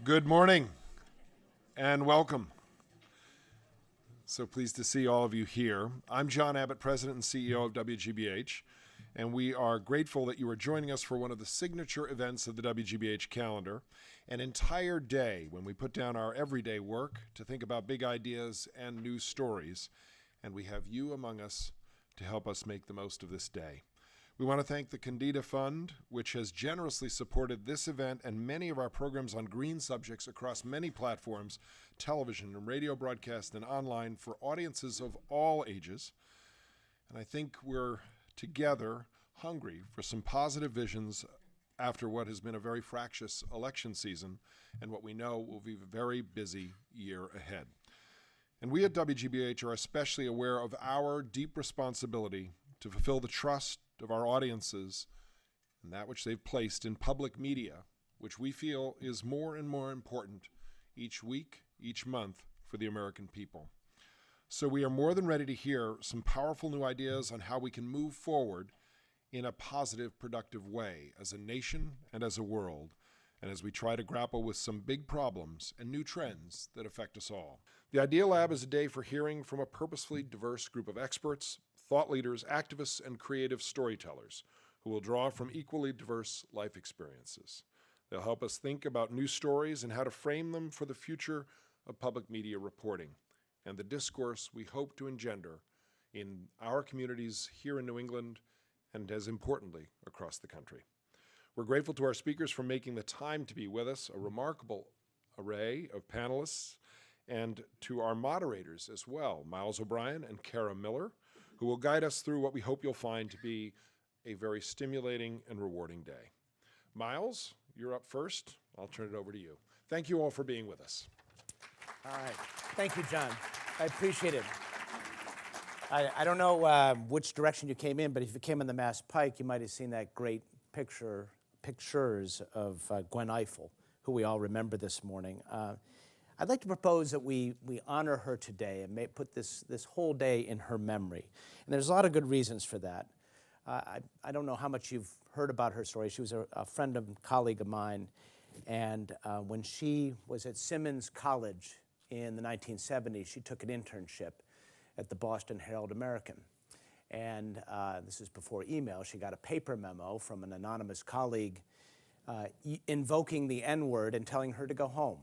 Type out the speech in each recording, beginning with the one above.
Good morning and welcome. So pleased to see all of you here. I'm John Abbott, President and CEO of WGBH, and we are grateful that you are joining us for one of the signature events of the WGBH calendar, an entire day when we put down our everyday work to think about big ideas and news stories, and we have you among us to help us make the most of this day. We want to thank the Candida Fund, which has generously supported this event and many of our programs on green subjects across many platforms, television and radio broadcast and online for audiences of all ages. And I think we're together hungry for some positive visions after what has been a very fractious election season and what we know will be a very busy year ahead. And we at WGBH are especially aware of our deep responsibility to fulfill the trust of our audiences and that which they've placed in public media, which we feel is more and more important each week, each month for the American people. So we are more than ready to hear some powerful new ideas on how we can move forward in a positive, productive way as a nation and as a world, and as we try to grapple with some big problems and new trends that affect us all. The IdeaLab is a day for hearing from a purposefully diverse group of experts, thought leaders, activists, and creative storytellers who will draw from equally diverse life experiences. They'll help us think about new stories and how to frame them for the future of public media reporting and the discourse we hope to engender in our communities here in New England and, as importantly, across the country. We're grateful to our speakers for making the time to be with us, a remarkable array of panelists, and to our moderators as well, Miles O'Brien and Kara Miller, who will guide us through what we hope you'll find to be a very stimulating and rewarding day. Miles, you're up first. I'll turn it over to you. Thank you all for being with us. All right. Thank you, John. I appreciate it. I don't know which direction you came in, but if you came in the Mass Pike, you might have seen that great pictures of Gwen Ifill, who we all remember this morning. I'd like to propose that we honor her today and put this whole day in her memory. And there's a lot of good reasons for that. I don't know how much you've heard about her story. She was a friend and colleague of mine. And when she was at Simmons College in the 1970s, she took an internship at the Boston Herald-American. And this is before email. She got a paper memo from an anonymous colleague invoking the N-word and telling her to go home.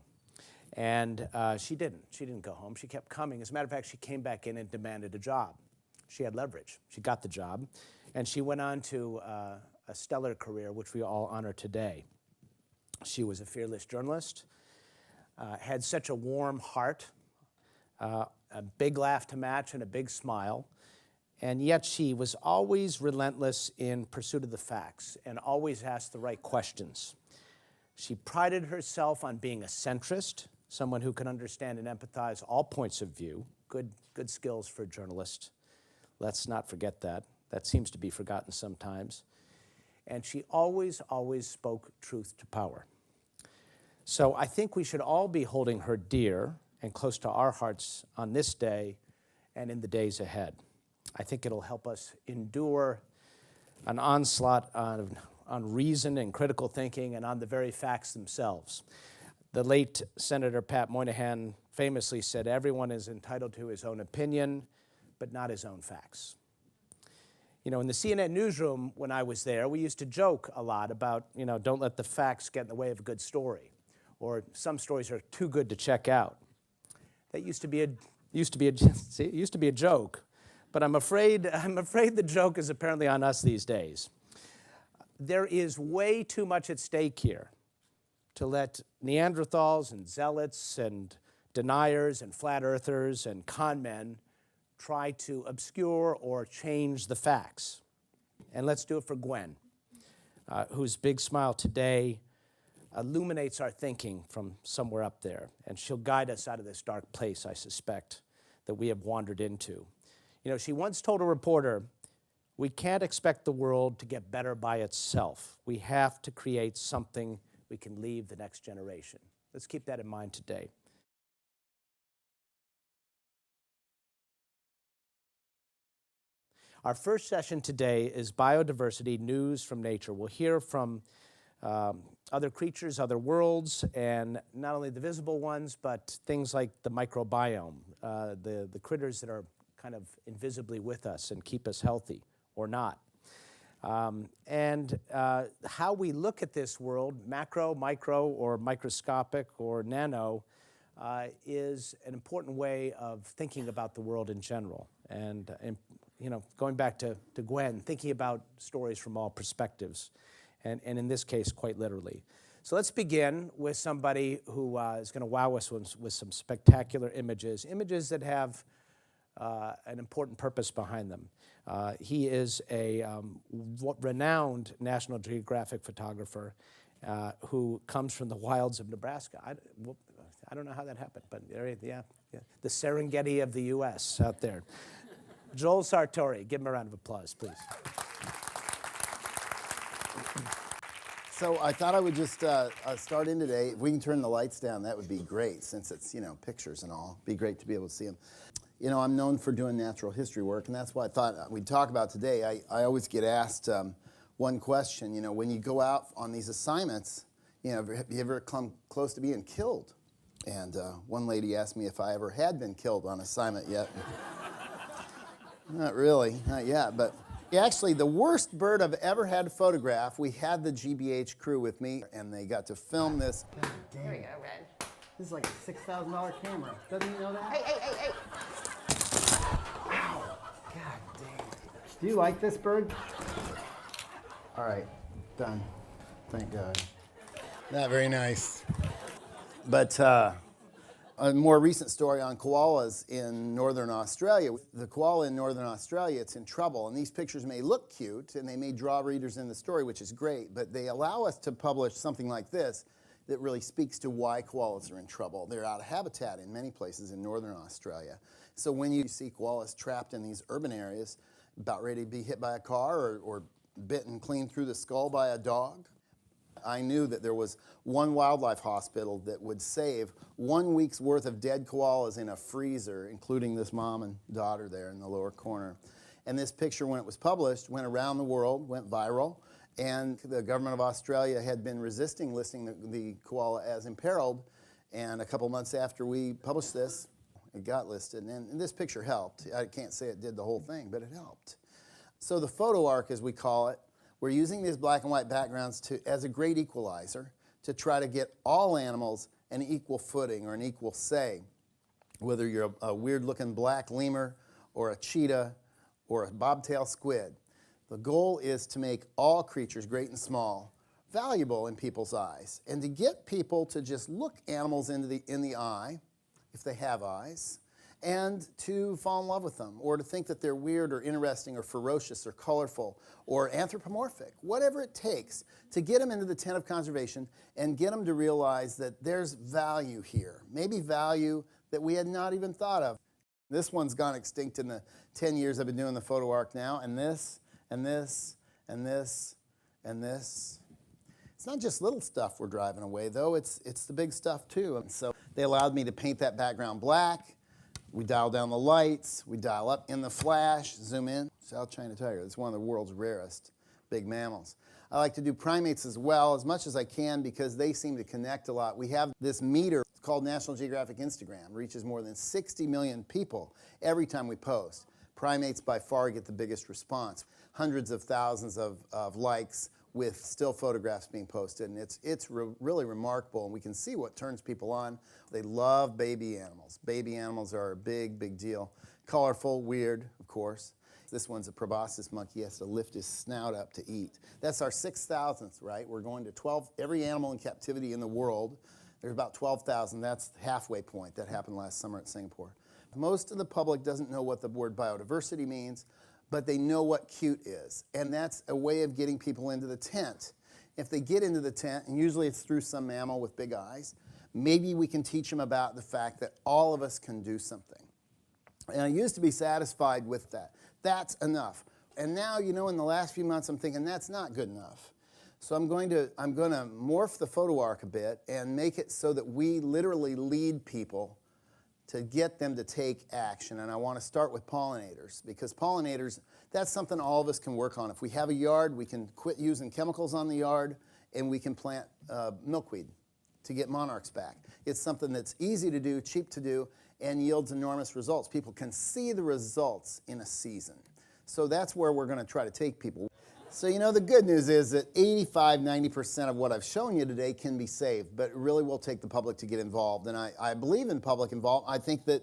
And she didn't go home. She kept coming. As a matter of fact, she came back in and demanded a job. She had leverage. She got the job. And she went on to a stellar career, which we all honor today. She was a fearless journalist, had such a warm heart, a big laugh to match, and a big smile. And yet she was always relentless in pursuit of the facts and always asked the right questions. She prided herself on being a centrist, someone who can understand and empathize all points of view. Good skills for a journalist. Let's not forget that. That seems to be forgotten sometimes. And she always spoke truth to power. So I think we should all be holding her dear and close to our hearts on this day and in the days ahead. I think it'll help us endure an onslaught on reason and critical thinking and on the very facts themselves. The late Senator Pat Moynihan famously said, everyone is entitled to his own opinion, but not his own facts. You know, in the CNN newsroom when I was there, we used to joke a lot about, don't let the facts get in the way of a good story, or some stories are too good to check out. That used to be a joke, but I'm afraid the joke is apparently on us these days. There is way too much at stake here to let Neanderthals and zealots and deniers and flat earthers and con men try to obscure or change the facts. And let's do it for Gwen, whose big smile today illuminates our thinking from somewhere up there. And she'll guide us out of this dark place, I suspect, that we have wandered into. She once told a reporter, we can't expect the world to get better by itself. We have to create something we can leave the next generation. Let's keep that in mind today. Our first session today is Biodiversity News from Nature. We'll hear from other creatures, other worlds, and not only the visible ones, but things like the microbiome, the critters that are kind of invisibly with us and keep us healthy or not. And how we look at this world, macro, micro, or microscopic, or nano, is an important way of thinking about the world in general. And you know, going back to Gwen, thinking about stories from all perspectives, and in this case, quite literally. So let's begin with somebody who is going to wow us with some spectacular images that have an important purpose behind them. He is a renowned National Geographic photographer who comes from the wilds of Nebraska. I don't know how that happened, but yeah, the Serengeti of the U.S. out there. Joel Sartore, give him a round of applause, please. So I thought I would just start in today. If we can turn the lights down, that would be great, since it's, you know, pictures and all. It'd be great to be able to see them. You know, I'm known for doing natural history work, and that's what I thought we'd talk about today. I always get asked one question, you know, when you go out on these assignments, you know, have you ever come close to being killed? And one lady asked me if I ever had been killed on assignment yet. Not really, not yet, but actually the worst bird I've ever had to photograph, we had the GBH crew with me, and they got to film this. God damn. Here we go, Red. This is like a $6,000 camera. Doesn't he know that? Hey. Ow. God damn. Do you like this bird? All right, done. Thank God. Not very nice. But a more recent story on koalas in northern Australia. The koala in northern Australia, it's in trouble, and these pictures may look cute, and they may draw readers in the story, which is great, but they allow us to publish something like this that really speaks to why koalas are in trouble. They're out of habitat in many places in northern Australia. So when you see koalas trapped in these urban areas, about ready to be hit by a car or bitten clean through the skull by a dog, I knew that there was one wildlife hospital that would save 1 week's worth of dead koalas in a freezer, including this mom and daughter there in the lower corner. And this picture, when it was published, went around the world, went viral, and the government of Australia had been resisting listing the koala as imperiled, and a couple months after we published this, it got listed, and this picture helped. I can't say it did the whole thing, but it helped. So the photo arc, as we call it, we're using these black and white backgrounds as a great equalizer to try to get all animals an equal footing or an equal say, whether you're a weird-looking black lemur or a cheetah or a bobtail squid. The goal is to make all creatures, great and small, valuable in people's eyes, and to get people to just look animals in the eye, if they have eyes, and to fall in love with them, or to think that they're weird or interesting or ferocious or colorful or anthropomorphic, whatever it takes to get them into the tent of conservation and get them to realize that there's value here, maybe value that we had not even thought of. This one's gone extinct in the 10 years I've been doing the photo arc now, and this, and this, and this, and this. It's not just little stuff we're driving away, though. It's the big stuff, too. And so they allowed me to paint that background black. We dial down the lights, we dial up in the flash, zoom in. South China tiger, it's one of the world's rarest big mammals. I like to do primates as well, as much as I can, because they seem to connect a lot. We have this meter called National Geographic Instagram, reaches more than 60 million people every time we post. Primates by far get the biggest response. Hundreds of thousands of likes with still photographs being posted, and it's really remarkable, and we can see what turns people on. They love baby animals. Baby animals are a big, big deal. Colorful, weird, of course. This one's a proboscis monkey. He has to lift his snout up to eat. That's our 6,000th, right? We're going to 12, every animal in captivity in the world. There's about 12,000. That's the halfway point. That happened last summer at Singapore. Most of the public doesn't know what the word biodiversity means, but they know what cute is. And that's a way of getting people into the tent. If they get into the tent, and usually it's through some mammal with big eyes, maybe we can teach them about the fact that all of us can do something. And I used to be satisfied with that. That's enough. And now, you know, in the last few months, I'm thinking that's not good enough. So I'm going to morph the photo arc a bit and make it so that we literally lead people to get them to take action. And I want to start with pollinators, because pollinators, that's something all of us can work on. If we have a yard, we can quit using chemicals on the yard and we can plant milkweed to get monarchs back. It's something that's easy to do, cheap to do, and yields enormous results. People can see the results in a season. So that's where we're going to try to take people. So, you know, the good news is that 85–90% of what I've shown you today can be saved, but it really will take the public to get involved. And I believe in public involvement. I think that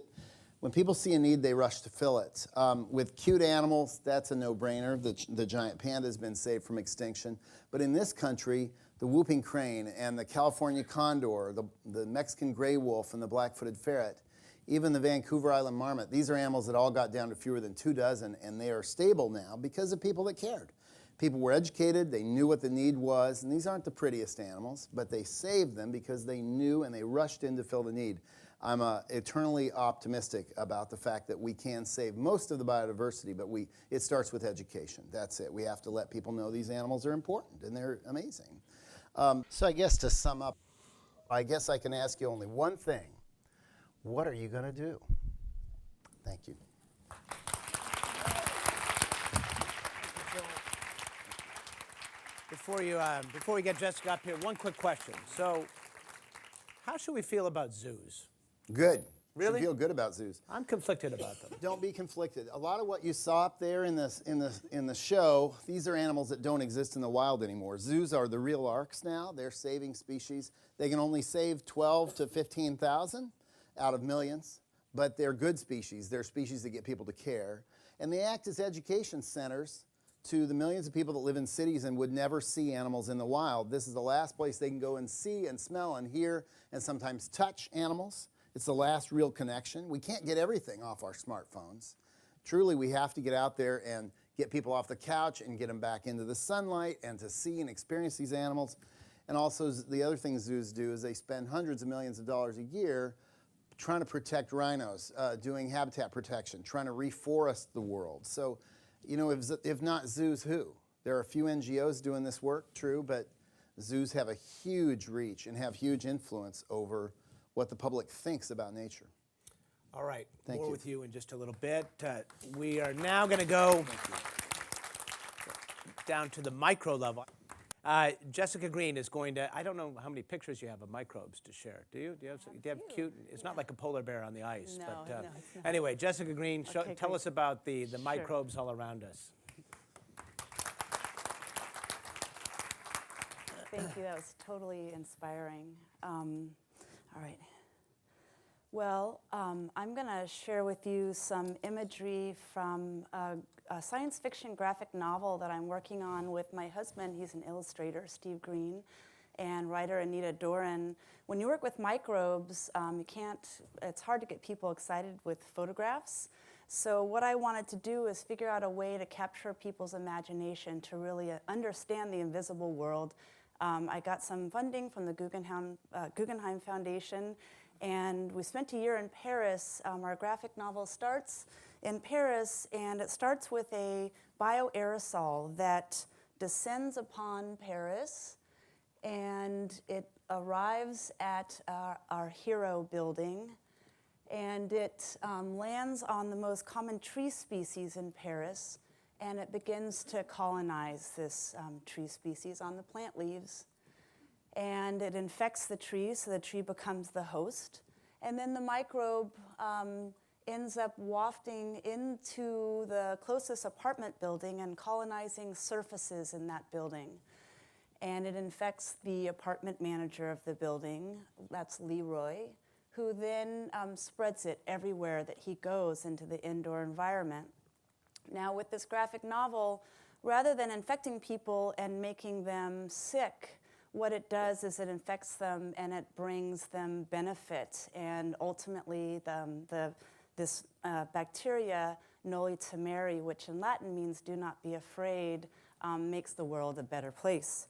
when people see a need, they rush to fill it. With cute animals, that's a no-brainer. The giant panda has been saved from extinction. But in this country, the whooping crane and the California condor, the Mexican gray wolf and the black-footed ferret, even the Vancouver Island marmot, these are animals that all got down to fewer than 2 dozen, and they are stable now because of people that cared. People were educated, they knew what the need was, and these aren't the prettiest animals, but they saved them because they knew and they rushed in to fill the need. I'm eternally optimistic about the fact that we can save most of the biodiversity, but it starts with education. That's it. We have to let people know these animals are important and they're amazing. So I guess to sum up, I guess I can ask you only one thing. What are you going to do? Thank you. Before we get Jessica up here, one quick question. So, how should we feel about zoos? Good. Really? Should feel good about zoos. I'm conflicted about them. Don't be conflicted. A lot of what you saw up there in the show, these are animals that don't exist in the wild anymore. Zoos are the real arcs now. They're saving species. They can only save 12 to 15,000 out of millions, but they're good species. They're species that get people to care, and they act as education centers to the millions of people that live in cities and would never see animals in the wild. This is the last place they can go and see and smell and hear and sometimes touch animals. It's the last real connection. We can't get everything off our smartphones. Truly, we have to get out there and get people off the couch and get them back into the sunlight and to see and experience these animals. And also, the other thing zoos do is they spend hundreds of millions of dollars a year trying to protect rhinos, doing habitat protection, trying to reforest the world. So, you know, if not zoos, who? There are a few NGOs doing this work, true, but zoos have a huge reach and have huge influence over what the public thinks about nature. All right, Thank more you. with you in just a little bit. We are now going to go down to the micro level. Jessica Green is going to, I don't know how many pictures you have of microbes to share. Do you? Do you have cute? It's not like a polar bear on the ice. No, but, no, it's not. Anyway, Jessica Green, Okay, tell great. us about the microbes all around us. Thank you. That was totally inspiring. All right. Well, I'm going to share with you some imagery from a science fiction graphic novel that I'm working on with my husband. He's an illustrator, Steve Green, and writer Anita Doran. When you work with microbes, it's hard to get people excited with photographs. So what I wanted to do is figure out a way to capture people's imagination to really understand the invisible world. I got some funding from the Guggenheim Foundation, and we spent a year in Paris. Our graphic novel starts in Paris, and it starts with a bioaerosol that descends upon Paris, and it arrives at our hero building, and it lands on the most common tree species in Paris, and it begins to colonize this tree species on the plant leaves. And it infects the tree, so the tree becomes the host. And then the microbe ends up wafting into the closest apartment building and colonizing surfaces in that building. And it infects the apartment manager of the building, that's Leroy, who then spreads it everywhere that he goes into the indoor environment. Now, with this graphic novel, rather than infecting people and making them sick, what it does is it infects them and it brings them benefit. And ultimately, this bacteria, Noli Timeri, which in Latin means do not be afraid, makes the world a better place.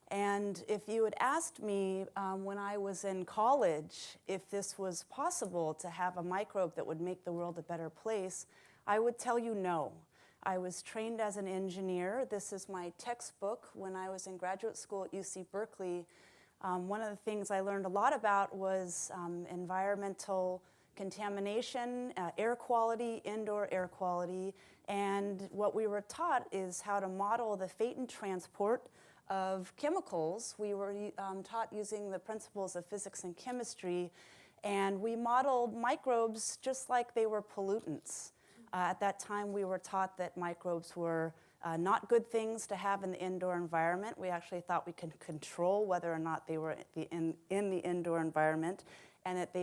And if you had asked me when I was in college if this was possible to have a microbe that would make the world a better place, I would tell you no. I was trained as an engineer. This is my textbook. When I was in graduate school at UC Berkeley, one of the things I learned a lot about was environmental contamination, air quality, indoor air quality, and what we were taught is how to model the fate and transport of chemicals. We were taught using the principles of physics and chemistry, and we modeled microbes just like they were pollutants. At that time, we were taught that microbes were not good things to have in the indoor environment. We actually thought we could control whether or not they were in the indoor environment, and that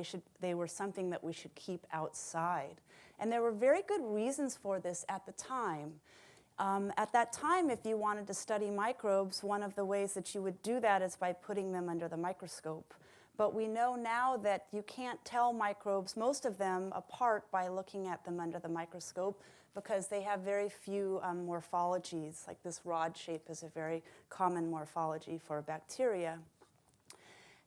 they were something that we should keep outside. And there were very good reasons for this at the time. At that time, if you wanted to study microbes, one of the ways that you would do that is by putting them under the microscope. But we know now that you can't tell microbes, most of them, apart by looking at them under the microscope because they have very few morphologies. Like this rod shape is a very common morphology for bacteria.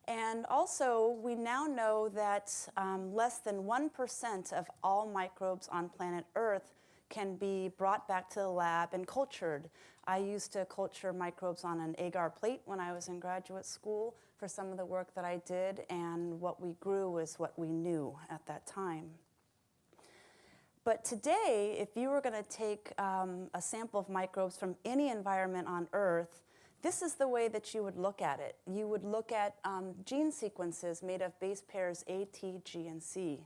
And also, we now know that less than 1% of all microbes on planet Earth can be brought back to the lab and cultured. I used to culture microbes on an agar plate when I was in graduate school for some of the work that I did, and what we grew was what we knew at that time. But today, if you were going to take a sample of microbes from any environment on Earth, this is the way that you would look at it. You would look at gene sequences made of base pairs A, T, G, and C.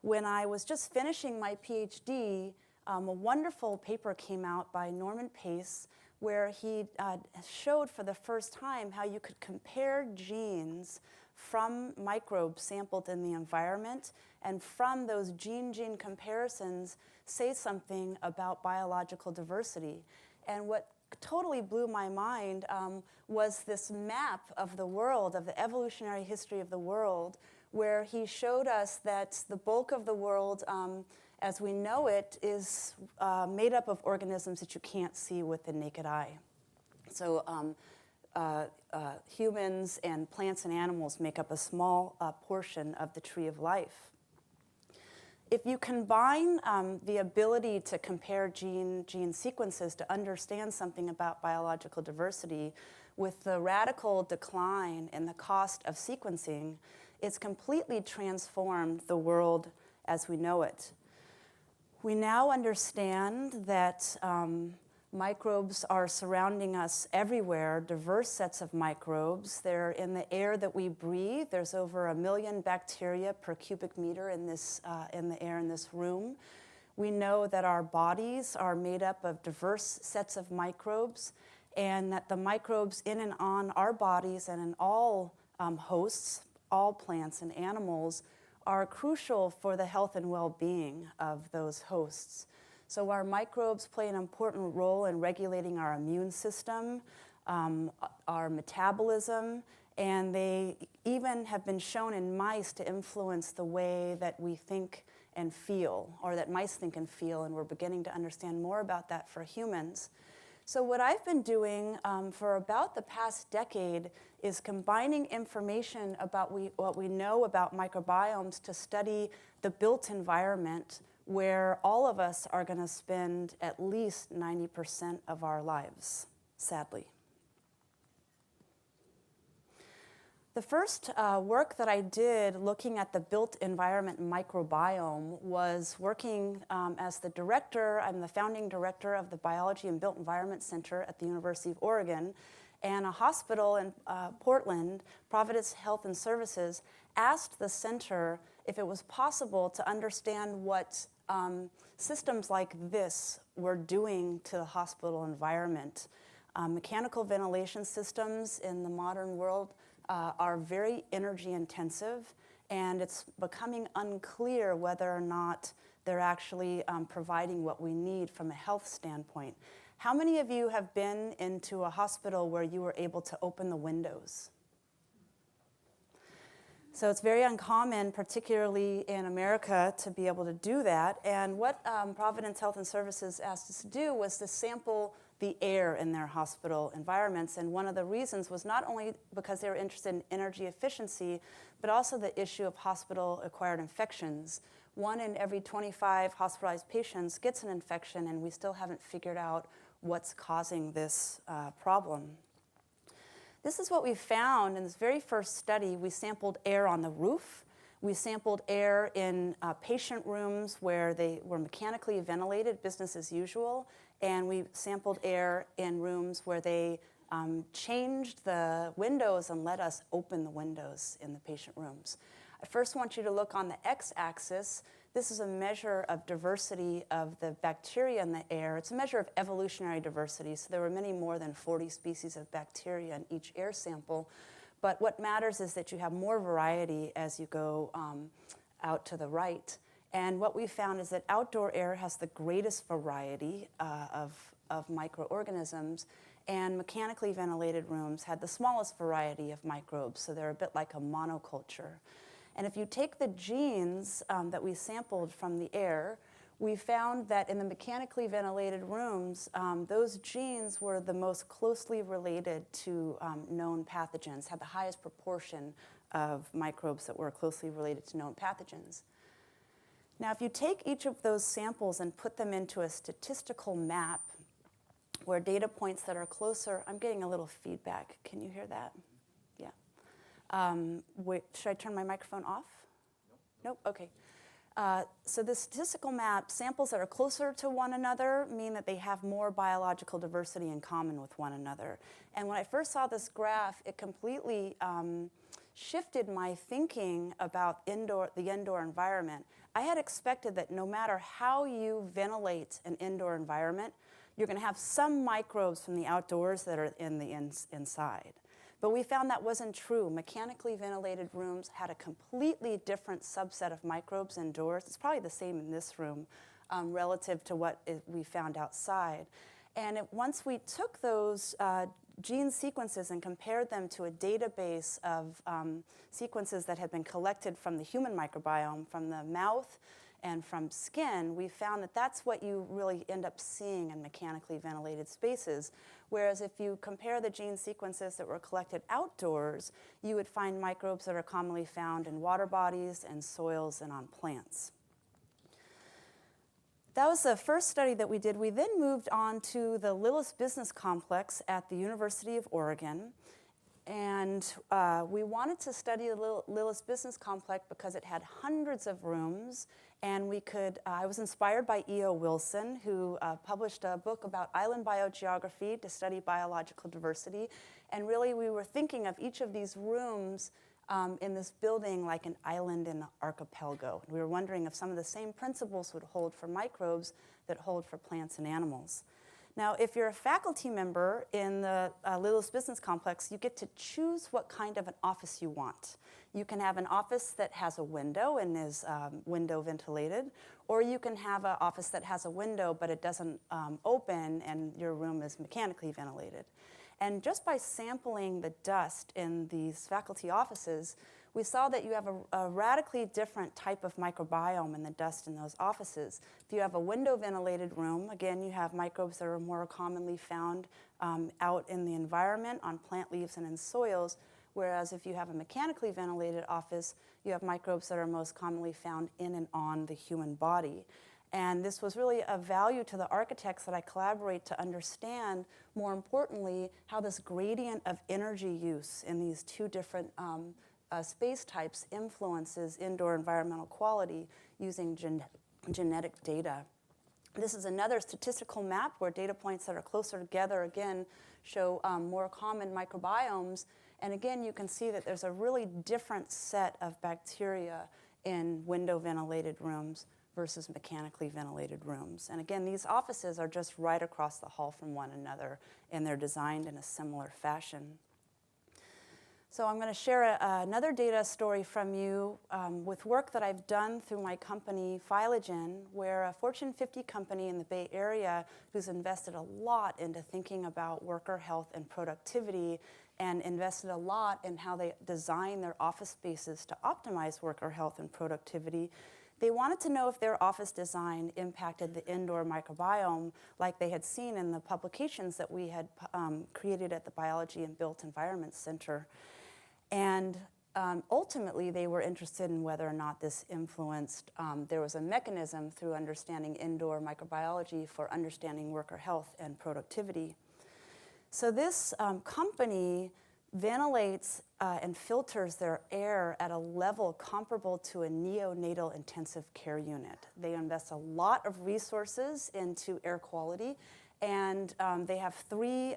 When I was just finishing my PhD, a wonderful paper came out by Norman Pace where he showed for the first time how you could compare genes from microbes sampled in the environment, and from those gene-gene comparisons say something about biological diversity. And what totally blew my mind was this map of the world, of the evolutionary history of the world, where he showed us that the bulk of the world, as we know it, is made up of organisms that you can't see with the naked eye. So humans and plants and animals make up a small portion of the tree of life. If you combine the ability to compare gene sequences to understand something about biological diversity with the radical decline in the cost of sequencing, it's completely transformed the world as we know it. We now understand that microbes are surrounding us everywhere, diverse sets of microbes. They're in the air that we breathe. There's over 1 million bacteria per cubic meter in the air in this room. We know that our bodies are made up of diverse sets of microbes, and that the microbes in and on our bodies and in all hosts, all plants and animals, are crucial for the health and well-being of those hosts. So our microbes play an important role in regulating our immune system, our metabolism, and they even have been shown in mice to influence the way that we think and feel, or that mice think and feel, and we're beginning to understand more about that for humans. So what I've been doing for about the past decade is combining information about what we know about microbiomes to study the built environment where all of us are going to spend at least 90% of our lives, sadly. The first work that I did looking at the built environment microbiome was working as the director. I'm the founding director of the Biology and Built Environment Center at the University of Oregon, and a hospital in Portland, Providence Health and Services, asked the center if it was possible to understand what systems like this were doing to the hospital environment. Mechanical ventilation systems in the modern world are very energy intensive, and it's becoming unclear whether or not they're actually providing what we need from a health standpoint. How many of you have been into a hospital where you were able to open the windows? So it's very uncommon, particularly in America, to be able to do that. And what Providence Health and Services asked us to do was to sample the air in their hospital environments. And one of the reasons was not only because they were interested in energy efficiency, but also the issue of hospital-acquired infections. 1 in every 25 hospitalized patients gets an infection, and we still haven't figured out what's causing this problem. This is what we found in this very first study. We sampled air on the roof. We sampled air in patient rooms where they were mechanically ventilated, business as usual, and we sampled air in rooms where they changed the windows and let us open the windows in the patient rooms. I first want you to look on the x-axis. This is a measure of diversity of the bacteria in the air. It's a measure of evolutionary diversity, so there were many more than 40 species of bacteria in each air sample. But what matters is that you have more variety as you go out to the right. And what we found is that outdoor air has the greatest variety of microorganisms, and mechanically ventilated rooms had the smallest variety of microbes, so they're a bit like a monoculture. And if you take the genes that we sampled from the air, we found that in the mechanically ventilated rooms, those genes were the most closely related to known pathogens, had the highest proportion of microbes that were closely related to known pathogens. Now, if you take each of those samples and put them into a statistical map where data points that are closer, I'm getting a little feedback. Can you hear that? Yeah. Should I turn my microphone off? Nope, okay. So the statistical map, samples that are closer to one another mean that they have more biological diversity in common with one another. And when I first saw this graph, it completely shifted my thinking about the indoor environment. I had expected that no matter how you ventilate an indoor environment, you're going to have some microbes from the outdoors that are in the inside. But we found that wasn't true. Mechanically ventilated rooms had a completely different subset of microbes indoors. It's probably the same in this room relative to what we found outside. And once we took those gene sequences and compared them to a database of sequences that had been collected from the human microbiome, from the mouth and from skin, we found that that's what you really end up seeing in mechanically ventilated spaces. Whereas if you compare the gene sequences that were collected outdoors, you would find microbes that are commonly found in water bodies and soils and on plants. That was the first study that we did. We then moved on to the Lillis Business Complex at the University of Oregon. And we wanted to study the Lillis Business Complex because it had hundreds of rooms, and I was inspired by E.O. Wilson, who published a book about island biogeography to study biological diversity. And really, we were thinking of each of these rooms in this building like an island in an archipelago. We were wondering if some of the same principles would hold for microbes that hold for plants and animals. Now, if you're a faculty member in the Lillis Business Complex, you get to choose what kind of an office you want. You can have an office that has a window and is window ventilated, or you can have an office that has a window but it doesn't open and your room is mechanically ventilated. And just by sampling the dust in these faculty offices, we saw that you have a radically different type of microbiome in the dust in those offices. If you have a window-ventilated room, again, you have microbes that are more commonly found out in the environment, on plant leaves and in soils, whereas if you have a mechanically ventilated office, you have microbes that are most commonly found in and on the human body. And this was really of value to the architects that I collaborate to understand, more importantly, how this gradient of energy use in these two different space types influences indoor environmental quality using genetic data. This is another statistical map where data points that are closer together, again, show more common microbiomes. And again, you can see that there's a really different set of bacteria in window-ventilated rooms versus mechanically ventilated rooms. And again, these offices are just right across the hall from one another, and they're designed in a similar fashion. So I'm going to share another data story from you with work that I've done through my company, Phylagen, where a Fortune 50 company in the Bay Area who's invested a lot into thinking about worker health and productivity and invested a lot in how they design their office spaces to optimize worker health and productivity. They wanted to know if their office design impacted the indoor microbiome like they had seen in the publications that we had created at the Biology and Built Environment Center. And ultimately, they were interested in whether or not this influenced, there was a mechanism through understanding indoor microbiology for understanding worker health and productivity. So this company ventilates and filters their air at a level comparable to a neonatal intensive care unit. They invest a lot of resources into air quality, and they have three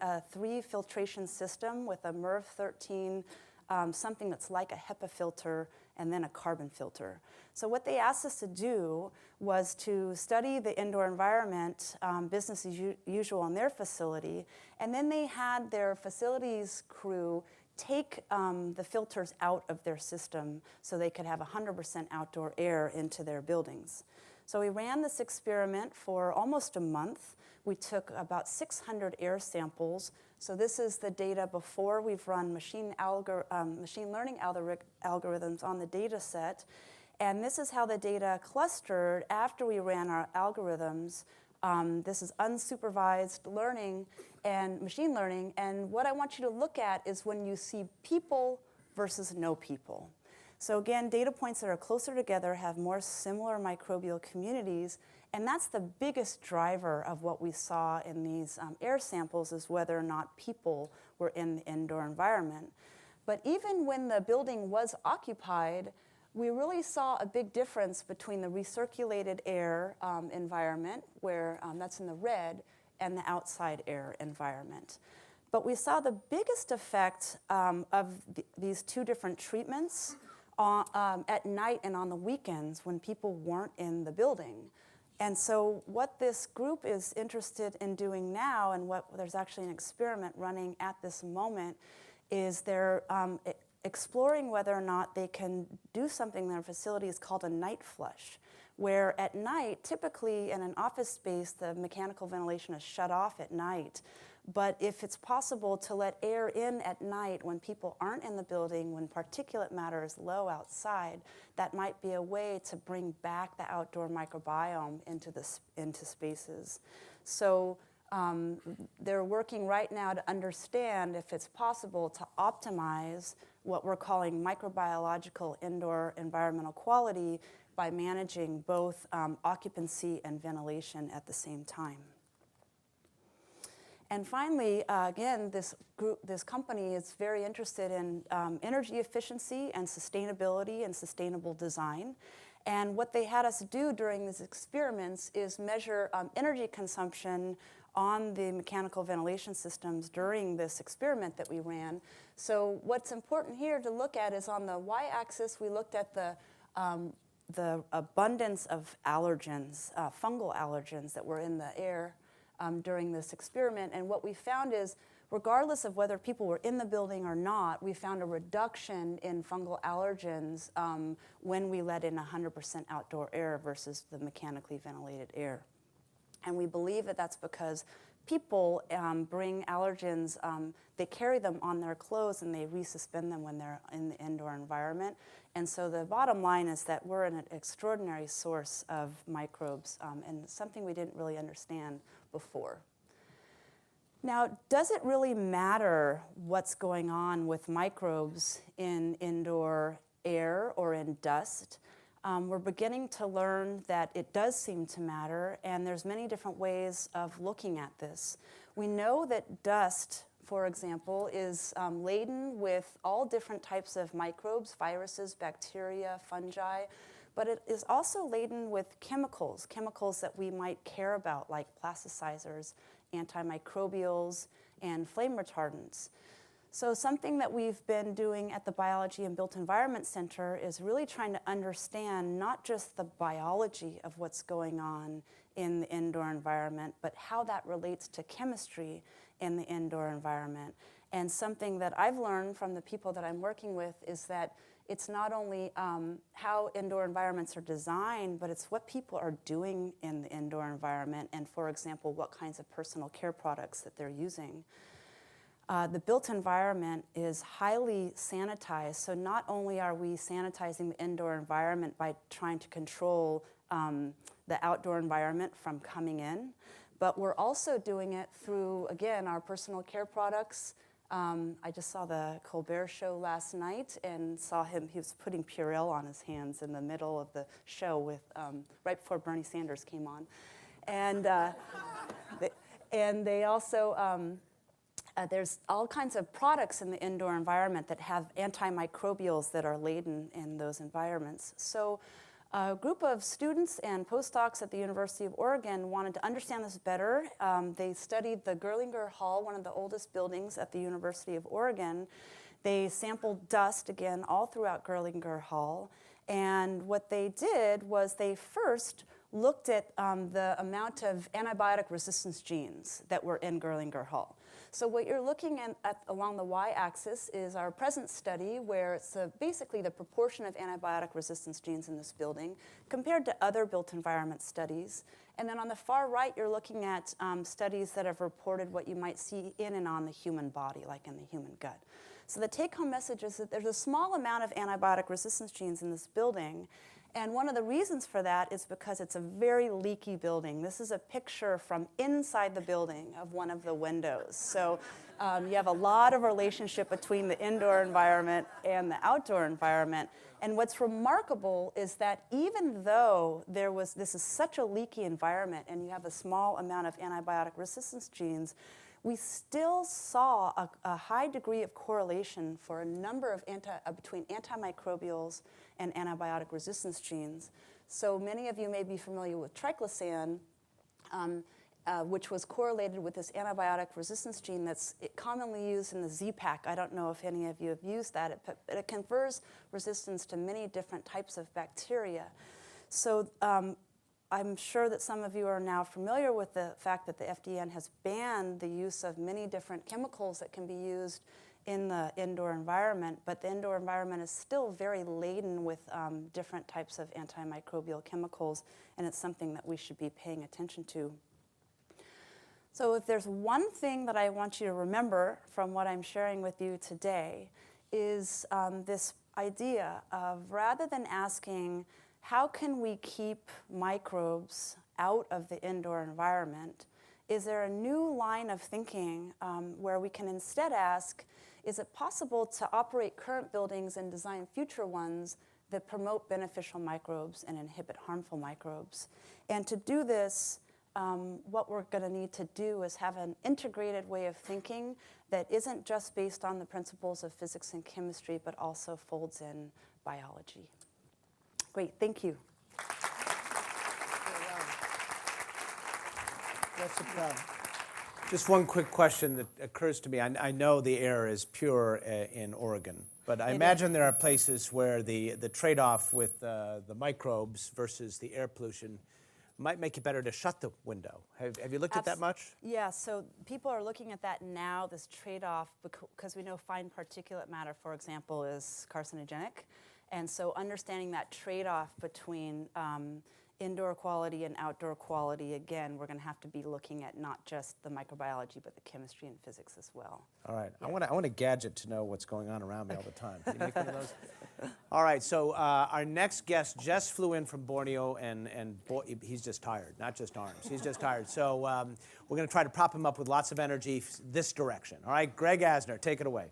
filtration system with a MERV 13, something that's like a HEPA filter, and then a carbon filter. So what they asked us to do was to study the indoor environment, business as usual in their facility, and then they had their facilities crew take the filters out of their system so they could have 100% outdoor air into their buildings. So we ran this experiment for almost a month. We took about 600 air samples. So this is the data before we've run machine learning algorithms on the data set. And this is how the data clustered after we ran our algorithms. This is unsupervised learning and machine learning. And what I want you to look at is when you see people versus no people. So again, data points that are closer together have more similar microbial communities. And that's the biggest driver of what we saw in these air samples, is whether or not people were in the indoor environment. But even when the building was occupied, we really saw a big difference between the recirculated air environment, where that's in the red, and the outside air environment. But we saw the biggest effect of these two different treatments at night and on the weekends when people weren't in the building. And so what this group is interested in doing now, and there's actually an experiment running at this moment, is they're exploring whether or not they can do something in their facilities called a night flush, where at night, typically in an office space, the mechanical ventilation is shut off at night. But if it's possible to let air in at night when people aren't in the building, when particulate matter is low outside, that might be a way to bring back the outdoor microbiome into spaces. So they're working right now to understand if it's possible to optimize what we're calling microbiological indoor environmental quality by managing both occupancy and ventilation at the same time. And finally, again, this company is very interested in energy efficiency and sustainability and sustainable design. And what they had us do during these experiments is measure energy consumption on the mechanical ventilation systems during this experiment that we ran. So what's important here to look at is on the y-axis, we looked at the abundance of allergens, fungal allergens that were in the air during this experiment. And what we found is, regardless of whether people were in the building or not, we found a reduction in fungal allergens when we let in 100% outdoor air versus the mechanically ventilated air. And we believe that that's because people bring allergens, they carry them on their clothes and they resuspend them when they're in the indoor environment. And so the bottom line is that we're an extraordinary source of microbes and something we didn't really understand before. Now, does it really matter what's going on with microbes in indoor air or in dust? We're beginning to learn that it does seem to matter, and there's many different ways of looking at this. We know that dust, for example, is laden with all different types of microbes, viruses, bacteria, fungi, but it is also laden with chemicals that we might care about, like plasticizers, antimicrobials, and flame retardants. So something that we've been doing at the Biology and Built Environment Center is really trying to understand not just the biology of what's going on in the indoor environment, but how that relates to chemistry in the indoor environment. And something that I've learned from the people that I'm working with is that it's not only how indoor environments are designed, but it's what people are doing in the indoor environment, and for example, what kinds of personal care products that they're using. The built environment is highly sanitized, so not only are we sanitizing the indoor environment by trying to control the outdoor environment from coming in, but we're also doing it through, again, our personal care products. I just saw the Colbert Show last night and saw him, he was putting Purell on his hands in the middle of the show with, right before Bernie Sanders came on. And, and they also, There's all kinds of products in the indoor environment that have antimicrobials that are laden in those environments. So a group of students and postdocs at the University of Oregon wanted to understand this better. They studied the Gerlinger Hall, one of the oldest buildings at the University of Oregon. They sampled dust, again, all throughout Gerlinger Hall. And what they did was they first looked at the amount of antibiotic resistance genes that were in Gerlinger Hall. So what you're looking at along the y-axis is our present study, where it's basically the proportion of antibiotic resistance genes in this building compared to other built environment studies. And then on the far right, you're looking at studies that have reported what you might see in and on the human body, like in the human gut. So the take-home message is that there's a small amount of antibiotic resistance genes in this building. And one of the reasons for that is because it's a very leaky building. This is a picture from inside the building of one of the windows. So you have a lot of relationship between the indoor environment and the outdoor environment. And what's remarkable is that even though this is such a leaky environment and you have a small amount of antibiotic resistance genes, we still saw a high degree of correlation for a number of between antimicrobials and antibiotic resistance genes. So many of you may be familiar with triclosan, which was correlated with this antibiotic resistance gene that's commonly used in the Z-Pak. I don't know if any of you have used that, but it confers resistance to many different types of bacteria. So I'm sure that some of you are now familiar with the fact that the FDA has banned the use of many different chemicals that can be used in the indoor environment, but the indoor environment is still very laden with different types of antimicrobial chemicals, and it's something that we should be paying attention to. So if there's one thing that I want you to remember from what I'm sharing with you today is this idea of, rather than asking, how can we keep microbes out of the indoor environment, is there a new line of thinking where we can instead ask, is it possible to operate current buildings and design future ones that promote beneficial microbes and inhibit harmful microbes? And to do this, what we're going to need to do is have an integrated way of thinking that isn't just based on the principles of physics and chemistry, but also folds in biology. Great, thank you. Just one quick question that occurs to me. I know the air is pure in Oregon, but I imagine there are places where the trade-off with the microbes versus the air pollution might make it better to shut the window. Have you looked at that much? Yeah, so people are looking at that now, this trade-off, because we know fine particulate matter, for example, is carcinogenic. And so understanding that trade-off between indoor quality and outdoor quality, again, we're going to have to be looking at not just the microbiology, but the chemistry and physics as well. All right. Yeah. I want a gadget to know what's going on around me all the time. Can you make one of those? All right. So our next guest just flew in from Borneo, and he's just tired, not just arms. He's just tired. So we're going to try to prop him up with lots of energy this direction. All right. Greg Asner, take it away.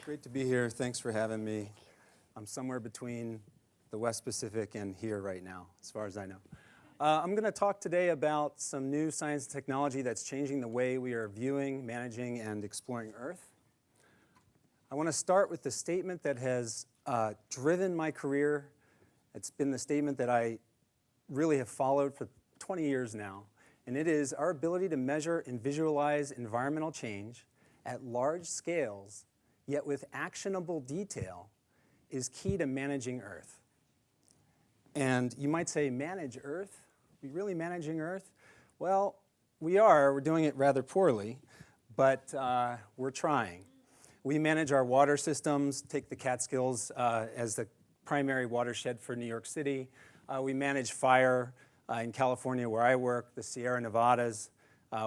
Great to be here. Thanks for having me. I'm somewhere between the West Pacific and here right now, as far as I know. I'm going to talk today about some new science and technology that's changing the way we are viewing, managing, and exploring Earth. I want to start with the statement that has driven my career. It's been the statement that I really have followed for 20 years now, and it is our ability to measure and visualize environmental change at large scales, yet with actionable detail, is key to managing Earth. And you might say, manage Earth? Are we really managing Earth? Well, we are. We're doing it rather poorly, but we're trying. We manage our water systems, take the Catskills as the primary watershed for New York City. We manage fire in California, where I work, the Sierra Nevadas.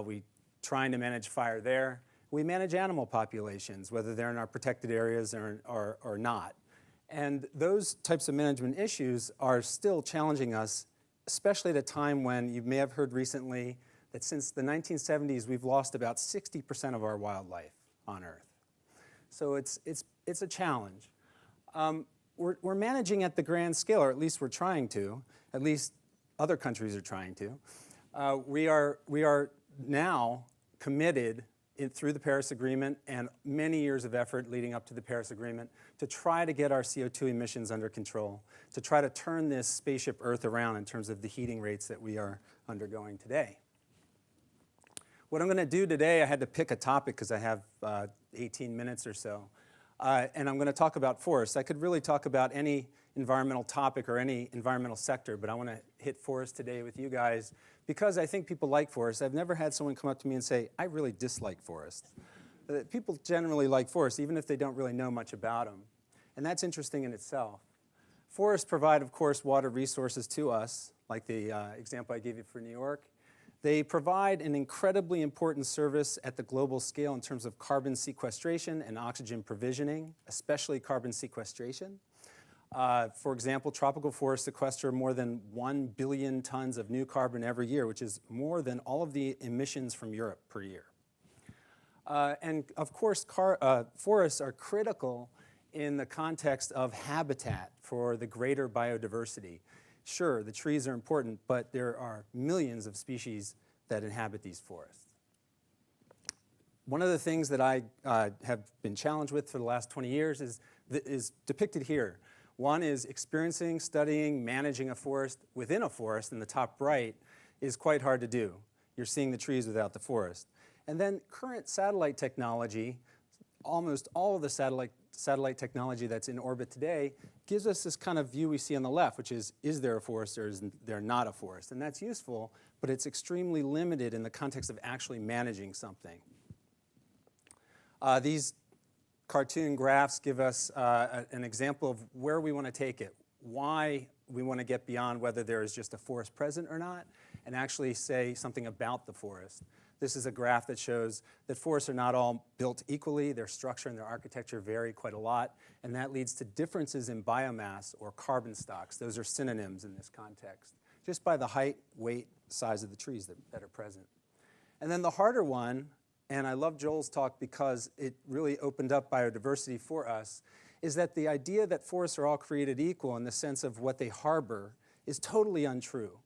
We trying to manage fire there. We manage animal populations, whether they're in our protected areas or not. And those types of management issues are still challenging us, especially at a time when you may have heard recently that since the 1970s, we've lost about 60% of our wildlife on Earth. So it's a challenge. We're managing at the grand scale, or at least we're trying to. At least other countries are trying to. We are now committed through the Paris Agreement and many years of effort leading up to the Paris Agreement to try to get our CO2 emissions under control, to try to turn this spaceship Earth around in terms of the heating rates that we are undergoing today. What I'm going to do today, I had to pick a topic because I have 18 minutes or so, and I'm going to talk about forests. I could really talk about any environmental topic or any environmental sector, but I want to hit forests today with you guys because I think people like forests. I've never had someone come up to me and say, I really dislike forests. People generally like forests, even if they don't really know much about them. And that's interesting in itself. Forests provide, of course, water resources to us, like the example I gave you for New York. They provide an incredibly important service at the global scale in terms of carbon sequestration and oxygen provisioning, especially carbon sequestration. For example, tropical forests sequester more than 1 billion tons of new carbon every year, which is more than all of the emissions from Europe per year. And of course, forests are critical in the context of habitat for the greater biodiversity. Sure, the trees are important, but there are millions of species that inhabit these forests. One of the things that I have been challenged with for the last 20 years is depicted here. One is experiencing, studying, managing a forest within a forest in the top right is quite hard to do. You're seeing the trees without the forest. And then current satellite technology, almost all of the satellite technology that's in orbit today, gives us this kind of view we see on the left, which is there a forest or is there not a forest? And that's useful, but it's extremely limited in the context of actually managing something. These cartoon graphs give us an example of where we want to take it, why we want to get beyond whether there is just a forest present or not, and actually say something about the forest. This is a graph that shows that forests are not all built equally. Their structure and their architecture vary quite a lot, and that leads to differences in biomass or carbon stocks. Those are synonyms in this context, just by the height, weight, size of the trees that are present. And then the harder one, and I love Joel's talk because it really opened up biodiversity for us, is that the idea that forests are all created equal in the sense of what they harbor is totally untrue.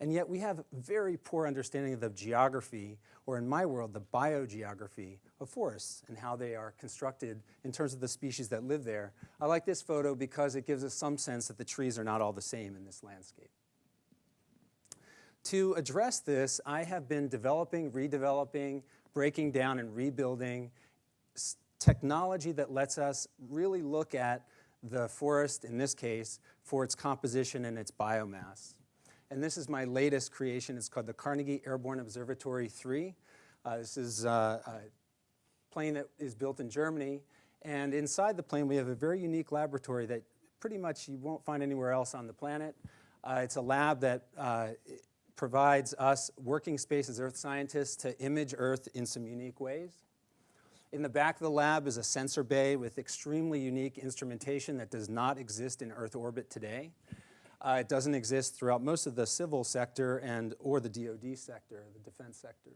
And yet we have very poor understanding of the geography, or in my world, the biogeography of forests and how they are constructed in terms of the species that live there. I like this photo because it gives us some sense that the trees are not all the same in this landscape. To address this, I have been developing, redeveloping, breaking down and rebuilding technology that lets us really look at the forest, in this case, for its composition and its biomass. And this is my latest creation. It's called the Carnegie Airborne Observatory 3. This is a plane that is built in Germany. And inside the plane, we have a very unique laboratory that pretty much you won't find anywhere else on the planet. It's a lab that provides us working space as Earth scientists to image Earth in some unique ways. In the back of the lab is a sensor bay with extremely unique instrumentation that does not exist in Earth orbit today. It doesn't exist throughout most of the civil sector or the DoD sector, the defense sector.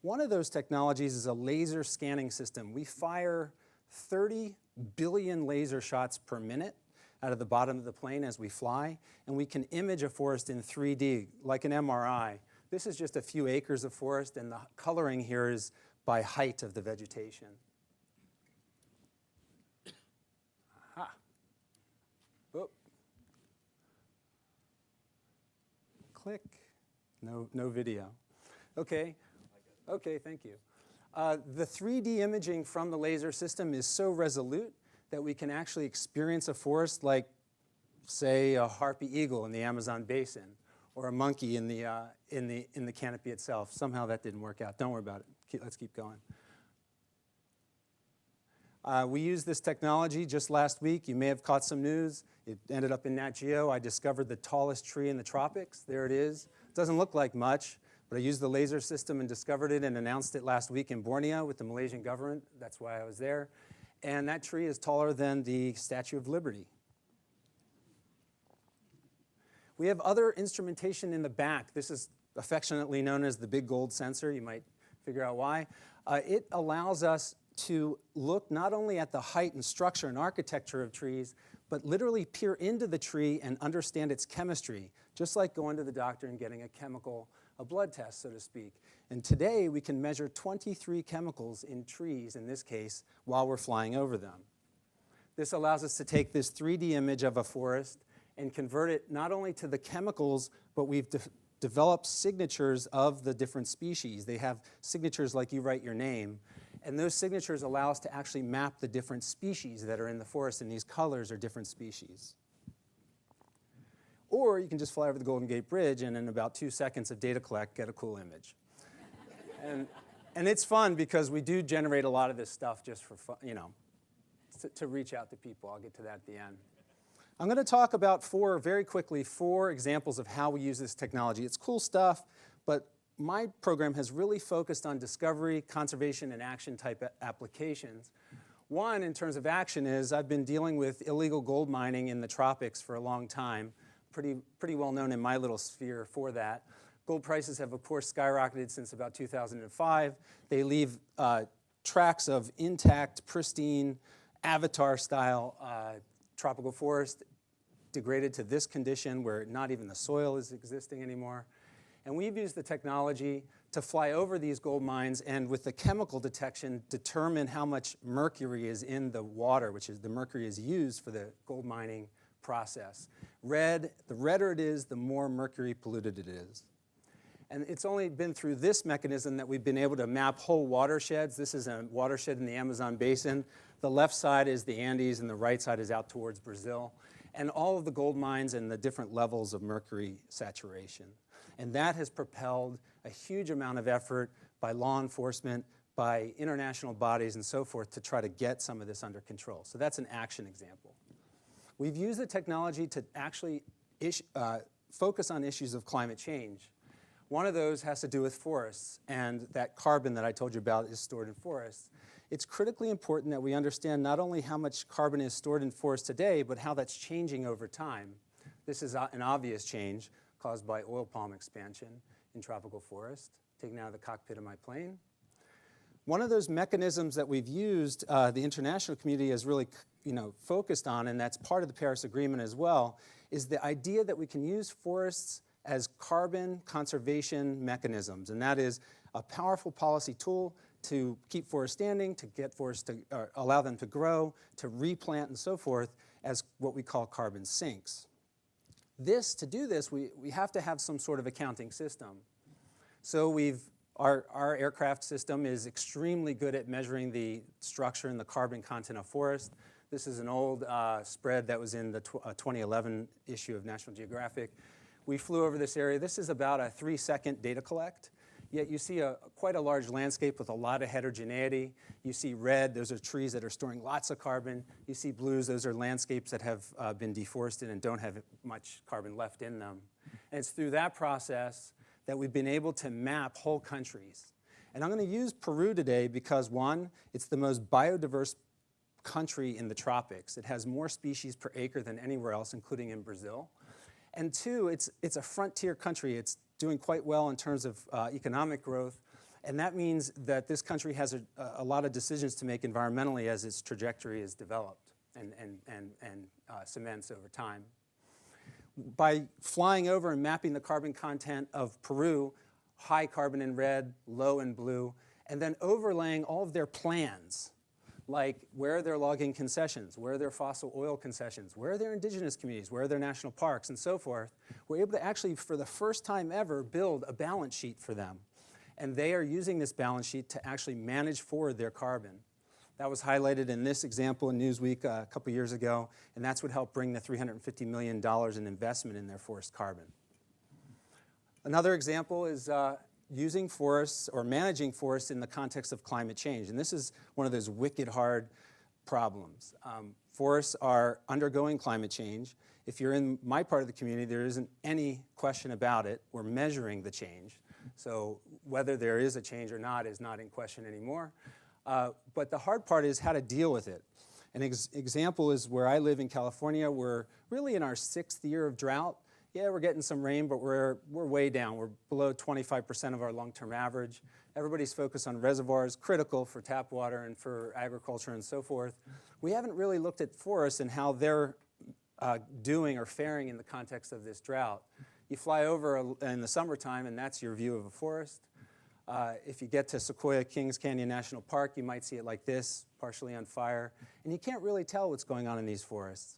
One of those technologies is a laser scanning system. We fire 30 billion laser shots per minute out of the bottom of the plane as we fly, and we can image a forest in 3D, like an MRI. This is just a few acres of forest, and the coloring here is by height of the vegetation. Aha. Whoop. Click. No video. Okay. Okay, thank you. The 3D imaging from the laser system is so resolute that we can actually experience a forest like, say, a harpy eagle in the Amazon basin, or a monkey in the canopy itself. Somehow that didn't work out. Don't worry about it. Let's keep going. We used this technology just last week. You may have caught some news. It ended up in Nat Geo. I discovered the tallest tree in the tropics. There it is. It doesn't look like much, but I used the laser system and discovered it and announced it last week in Borneo with the Malaysian government. That's why I was there. And that tree is taller than the Statue of Liberty. We have other instrumentation in the back. This is affectionately known as the big gold sensor. You might figure out why. It allows us to look not only at the height and structure and architecture of trees, but literally peer into the tree and understand its chemistry, just like going to the doctor and getting a chemical a blood test, so to speak. And today we can measure 23 chemicals in trees, in this case, while we're flying over them. This allows us to take this 3D image of a forest and convert it not only to the chemicals, but we've developed signatures of the different species. They have signatures like you write your name, and those signatures allow us to actually map the different species that are in the forest, and these colors are different species. Or you can just fly over the Golden Gate Bridge and in about 2 seconds of data collect, get a cool image. and it's fun because we do generate a lot of this stuff just for fun, you know, to reach out to people. I'll get to that at the end. I'm going to talk about very quickly, four examples of how we use this technology. It's cool stuff, but my program has really focused on discovery, conservation, and action type applications. One, in terms of action, is I've been dealing with illegal gold mining in the tropics for a long time. Pretty well known in my little sphere for that. Gold prices have, of course, skyrocketed since about 2005. They leave tracts of intact, pristine, avatar-style tropical forest degraded to this condition where not even the soil is existing anymore. And we've used the technology to fly over these gold mines and with the chemical detection determine how much mercury is in the water, which is the mercury is used for the gold mining process. The redder it is, the more mercury polluted it is. And it's only been through this mechanism that we've been able to map whole watersheds. This is a watershed in the Amazon basin. The left side is the Andes and the right side is out towards Brazil. And all of the gold mines and the different levels of mercury saturation. And that has propelled a huge amount of effort by law enforcement, by international bodies and so forth to try to get some of this under control. So that's an action example. We've used the technology to actually focus on issues of climate change. One of those has to do with forests, and that carbon that I told you about is stored in forests. It's critically important that we understand not only how much carbon is stored in forests today, but how that's changing over time. This is an obvious change caused by oil palm expansion in tropical forests, taken out of the cockpit of my plane. One of those mechanisms that we've used, the international community has really focused on, and that's part of the Paris Agreement as well, is the idea that we can use forests as carbon conservation mechanisms. And that is a powerful policy tool to keep forests standing, to get forests to allow them to grow, to replant and so forth as what we call carbon sinks. To do this, we have to have some sort of accounting system. So our aircraft system is extremely good at measuring the structure and the carbon content of forest. This is an old spread that was in the 2011 issue of National Geographic. We flew over this area. This is about a 3-second data collect. Yet you see quite a large landscape with a lot of heterogeneity. You see red, those are trees that are storing lots of carbon. You see blues, those are landscapes that have been deforested and don't have much carbon left in them. And it's through that process that we've been able to map whole countries. And I'm going to use Peru today because, one, it's the most biodiverse country in the tropics. It has more species per acre than anywhere else, including in Brazil. And two, it's a frontier country. It's doing quite well in terms of economic growth. And that means that this country has a lot of decisions to make environmentally as its trajectory is developed and cements over time. By flying over and mapping the carbon content of Peru, high carbon in red, low in blue, and then overlaying all of their plans, like where are their logging concessions, where are their fossil oil concessions, where are their indigenous communities, where are their national parks, and so forth, we're able to actually, for the first time ever, build a balance sheet for them. And they are using this balance sheet to actually manage forward their carbon. That was highlighted in this example in Newsweek a couple years ago, and that's what helped bring the $350 million in investment in their forest carbon. Another example is using forests or managing forests in the context of climate change. And this is one of those wicked hard problems. Forests are undergoing climate change. If you're in my part of the community, there isn't any question about it. We're measuring the change. So whether there is a change or not is not in question anymore. But the hard part is how to deal with it. An example is where I live in California. We're really in our 6th year of drought. Yeah, we're getting some rain, but we're way down. We're below 25% of our long-term average. Everybody's focused on reservoirs, critical for tap water and for agriculture and so forth. We haven't really looked at forests and how they're doing or faring in the context of this drought. You fly over in the summertime, and that's your view of a forest. If you get to Sequoia Kings Canyon National Park, you might see it like this, partially on fire. And you can't really tell what's going on in these forests.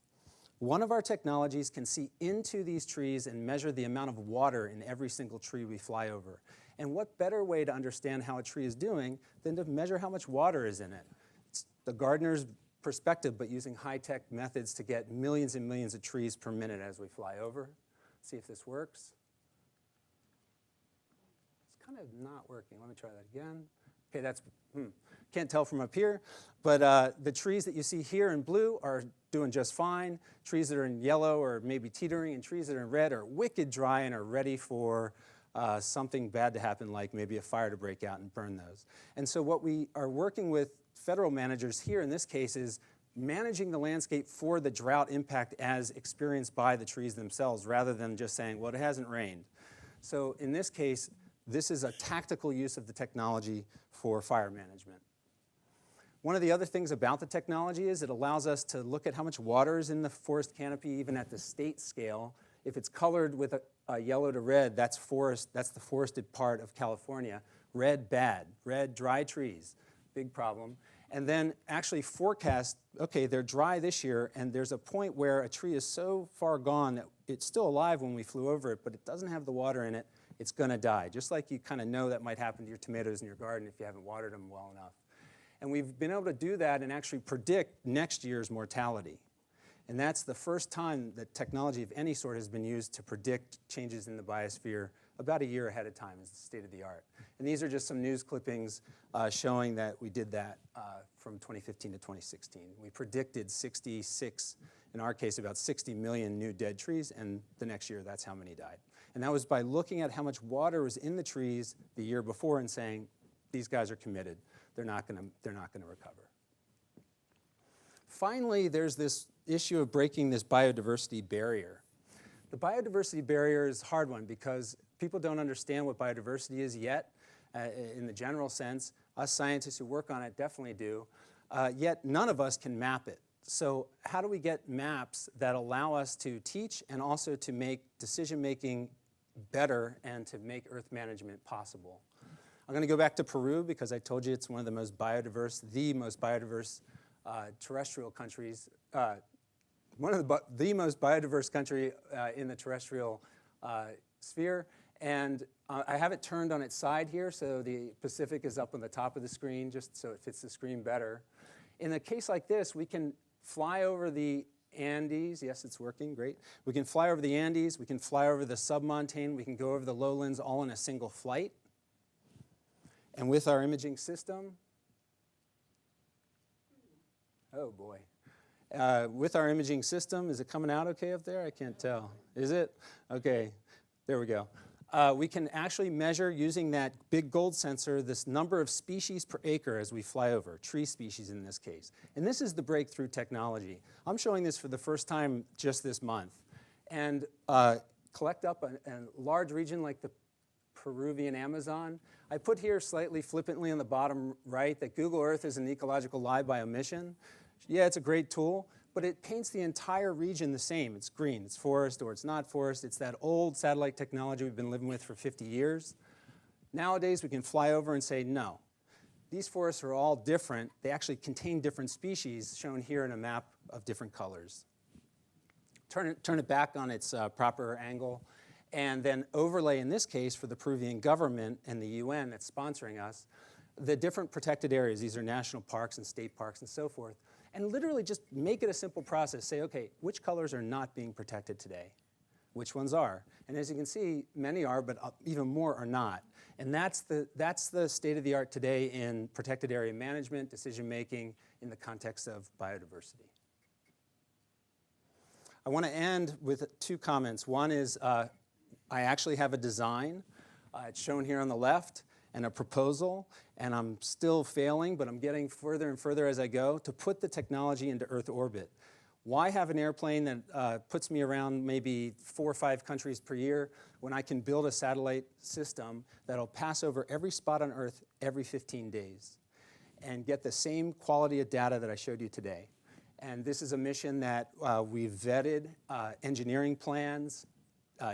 One of our technologies can see into these trees and measure the amount of water in every single tree we fly over. And what better way to understand how a tree is doing than to measure how much water is in it? It's the gardener's perspective, but using high-tech methods to get millions and millions of trees per minute as we fly over. See if this works. It's kind of not working. Let me try that again. Okay, that's, can't tell from up here, but the trees that you see here in blue are doing just fine. Trees that are in yellow are maybe teetering, and trees that are in red are wicked dry and are ready for something bad to happen, like maybe a fire to break out and burn those. And so what we are working with federal managers here in this case is managing the landscape for the drought impact as experienced by the trees themselves, rather than just saying, well, it hasn't rained. So in this case, this is a tactical use of the technology for fire management. One of the other things about the technology is it allows us to look at how much water is in the forest canopy, even at the state scale. If it's colored with a yellow to red, that's forest, that's the forested part of California. Red, bad. Red, dry trees, big problem. And then actually forecast, okay, they're dry this year, and there's a point where a tree is so far gone that it's still alive when we flew over it, but it doesn't have the water in it, it's gonna die. Just like you kind of know that might happen to your tomatoes in your garden if you haven't watered them well enough. And we've been able to do that and actually predict next year's mortality. And that's the first time that technology of any sort has been used to predict changes in the biosphere about a year ahead of time is the state of the art. And these are just some news clippings showing that we did that from 2015 to 2016. We predicted 66, in our case, about 60 million new dead trees, and the next year, that's how many died. And that was by looking at how much water was in the trees the year before and saying, these guys are committed. They're not gonna recover. Finally, there's this issue of breaking this biodiversity barrier. The biodiversity barrier is a hard one because people don't understand what biodiversity is yet in the general sense. Us scientists who work on it definitely do, yet none of us can map it. So how do we get maps that allow us to teach and also to make decision-making better and to make Earth management possible? I'm going to go back to Peru because I told you it's one of the most biodiverse terrestrial countries, one of the most biodiverse country in the terrestrial sphere. And I have it turned on its side here, so the Pacific is up on the top of the screen, just so it fits the screen better. In a case like this, we can fly over the Andes. Yes, it's working, great. We can fly over the Andes, we can fly over the submontane, we can go over the lowlands all in a single flight. And with our imaging system, oh boy. With our imaging system, is it coming out okay up there? I can't tell. Is it? Okay, there we go. We can actually measure, using that big gold sensor, this number of species per acre as we fly over, tree species in this case. And this is the breakthrough technology. I'm showing this for the first time just this month. And collect up a large region like the Peruvian Amazon. I put here slightly flippantly on the bottom right that Google Earth is an ecological lie by omission. Yeah, it's a great tool, but it paints the entire region the same. It's green, it's forest, or it's not forest. It's that old satellite technology we've been living with for 50 years. Nowadays, we can fly over and say, no, these forests are all different. They actually contain different species, shown here in a map of different colors. Turn it back on its proper angle, and then overlay, in this case, for the Peruvian government and the UN that's sponsoring us, the different protected areas. These are national parks and state parks and so forth. And literally just make it a simple process. Say, okay, which colors are not being protected today? Which ones are? And as you can see, many are, but even more are not. And that's the state of the art today in protected area management, decision making in the context of biodiversity. I want to end with two comments. One is I actually have a design. It's shown here on the left, and a proposal, and I'm still failing, but I'm getting further and further as I go, to put the technology into Earth orbit. Why have an airplane that puts me around maybe 4 or 5 countries per year when I can build a satellite system that'll pass over every spot on Earth every 15 days and get the same quality of data that I showed you today? And this is a mission that we've vetted engineering plans,